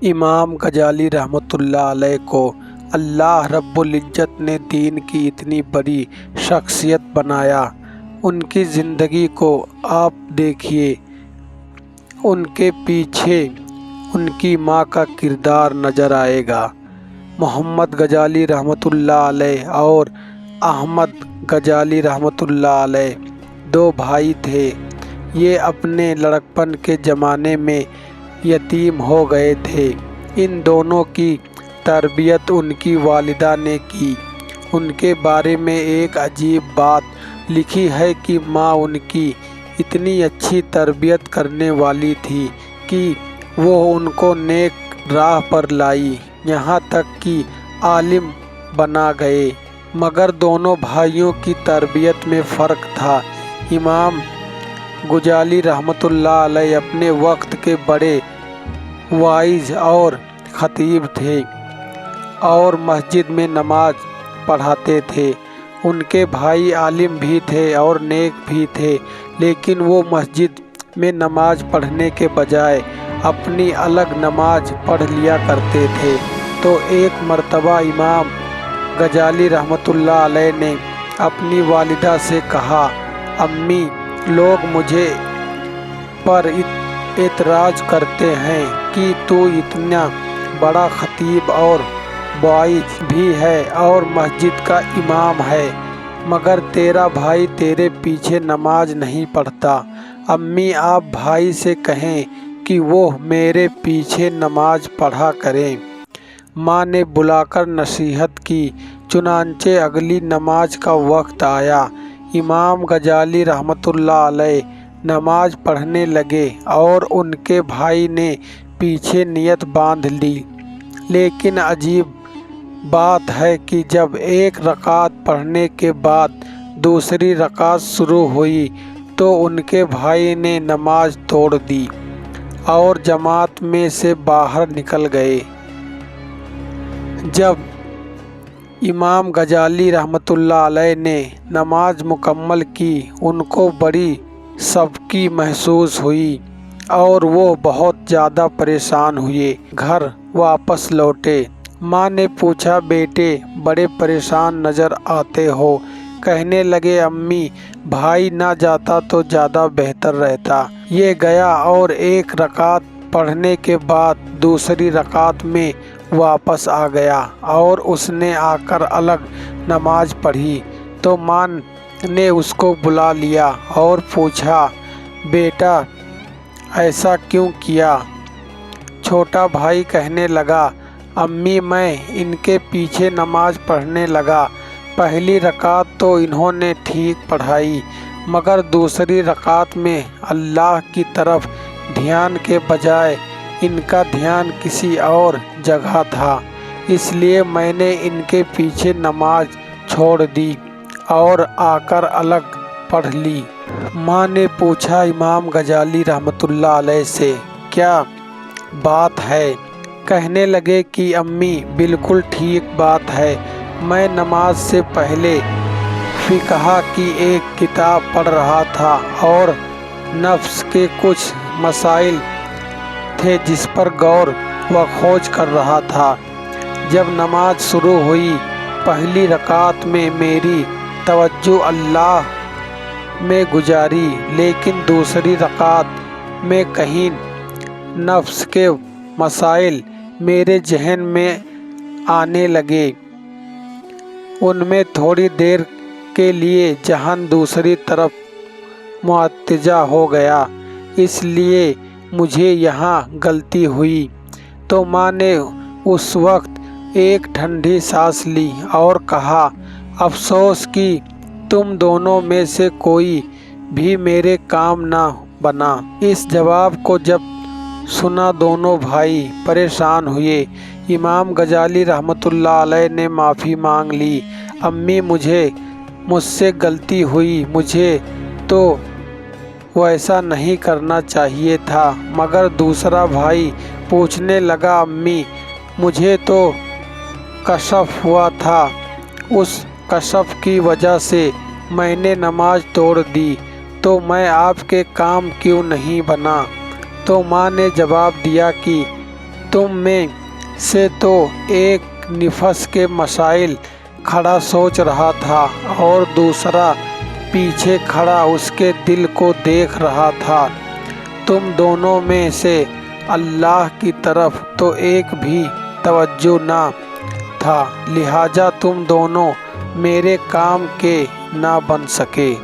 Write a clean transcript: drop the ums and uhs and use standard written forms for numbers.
امام غزالی رحمۃ اللہ علیہ کو اللہ رب العزت نے دین کی اتنی بڑی شخصیت بنایا۔ ان کی زندگی کو آپ دیکھیے، ان کے پیچھے ان کی ماں کا کردار نظر آئے گا۔ محمد غزالی رحمۃ اللہ علیہ اور احمد غزالی رحمۃ اللہ علیہ دو بھائی تھے۔ یہ اپنے لڑکپن کے زمانے میں یتیم ہو گئے تھے۔ ان دونوں کی تربیت ان کی والدہ نے کی۔ ان کے بارے میں ایک عجیب بات لکھی ہے کہ ماں ان کی اتنی اچھی تربیت کرنے والی تھی کہ وہ ان کو نیک راہ پر لائی، یہاں تک کہ عالم بنا گئے۔ مگر دونوں بھائیوں کی تربیت میں فرق تھا۔ امام غزالی رحمۃ اللہ علیہ اپنے وقت کے بڑے واعظ اور خطیب تھے اور مسجد میں نماز پڑھاتے تھے۔ ان کے بھائی عالم بھی تھے اور نیک بھی تھے، لیکن وہ مسجد میں نماز پڑھنے کے بجائے اپنی الگ نماز پڑھ لیا کرتے تھے۔ تو ایک مرتبہ امام غزالی رحمۃ اللہ علیہ نے اپنی والدہ سے کہا، امی، لوگ مجھے پر اعتراض کرتے ہیں کہ تو اتنا بڑا خطیب اور واعظ بھی ہے اور مسجد کا امام ہے، مگر تیرا بھائی تیرے پیچھے نماز نہیں پڑھتا۔ امی، آپ بھائی سے کہیں کہ وہ میرے پیچھے نماز پڑھا کریں۔ ماں نے بلا کر نصیحت کی۔ چنانچہ اگلی نماز کا وقت آیا۔ امام غزالی رحمۃ اللہ علیہ نماز پڑھنے لگے اور ان کے بھائی نے پیچھے نیت باندھ لی۔ لیکن عجیب بات ہے کہ جب ایک رکعت پڑھنے کے بعد دوسری رکعت شروع ہوئی تو ان کے بھائی نے نماز توڑ دی اور جماعت میں سے باہر نکل گئے۔ جب امام غزالی رحمۃ اللہ علیہ نے نماز مکمل کی، ان کو بڑی سبکی محسوس ہوئی اور وہ بہت زیادہ پریشان ہوئے۔ گھر واپس لوٹے۔ ماں نے پوچھا، بیٹے بڑے پریشان نظر آتے ہو؟ کہنے لگے، امی، بھائی نہ جاتا تو زیادہ بہتر رہتا۔ یہ گیا اور ایک رکعت پڑھنے کے بعد دوسری رکعت میں واپس آ گیا اور اس نے آ کر الگ نماز پڑھی تو ماں نے اس کو بلا لیا اور پوچھا، بیٹا ایسا کیوں کیا؟ چھوٹا بھائی کہنے لگا، امی، میں ان کے پیچھے نماز پڑھنے لگا۔ پہلی رکعت تو انہوں نے ٹھیک پڑھائی، مگر دوسری رکعت میں اللہ کی طرف دھیان کے بجائے ان کا دھیان کسی اور جگہ تھا، اس لیے میں نے ان کے پیچھے نماز چھوڑ دی اور آ کر الگ پڑھ لی۔ ماں نے پوچھا امام غزالی رحمۃ اللہ علیہ سے، کیا بات ہے؟ کہنے لگے کہ امی، بالکل ٹھیک بات ہے۔ میں نماز سے پہلے فقہ کی ایک کتاب پڑھ رہا تھا اور نفس کے کچھ مسائل تھے جس پر غور و خوض کر رہا تھا۔ جب نماز شروع ہوئی، پہلی رکعت میں میری توجہ اللہ میں گزاری، لیکن دوسری رکعت میں کہیں نفس کے مسائل میرے ذہن میں آنے لگے۔ ان میں تھوڑی دیر کے لیے ذہن دوسری طرف متوجہ ہو گیا، اس لیے مجھے یہاں غلطی ہوئی۔ تو ماں نے اس وقت ایک ٹھنڈی سانس لی اور کہا، افسوس کہ تم دونوں میں سے کوئی بھی میرے کام نہ بنا۔ اس جواب کو جب سنا دونوں بھائی پریشان ہوئے۔ امام غزالی رحمۃ اللہ علیہ نے معافی مانگ لی، امی، مجھ سے غلطی ہوئی، مجھے تو ویسا نہیں کرنا چاہیے تھا۔ مگر دوسرا بھائی پوچھنے لگا، امی، مجھے تو کشف ہوا تھا، اس کشف کی وجہ سے میں نے نماز توڑ دی، تو میں آپ کے کام کیوں نہیں بنا؟ تو ماں نے جواب دیا کہ تم میں سے تو ایک نفس کے مسائل کھڑا سوچ رہا تھا اور دوسرا پیچھے کھڑا اس کے دل کو دیکھ رہا تھا۔ تم دونوں میں سے اللہ کی طرف تو ایک بھی توجہ نہ تھا، لہٰذا تم دونوں میرے کام کے نہ بن سکے۔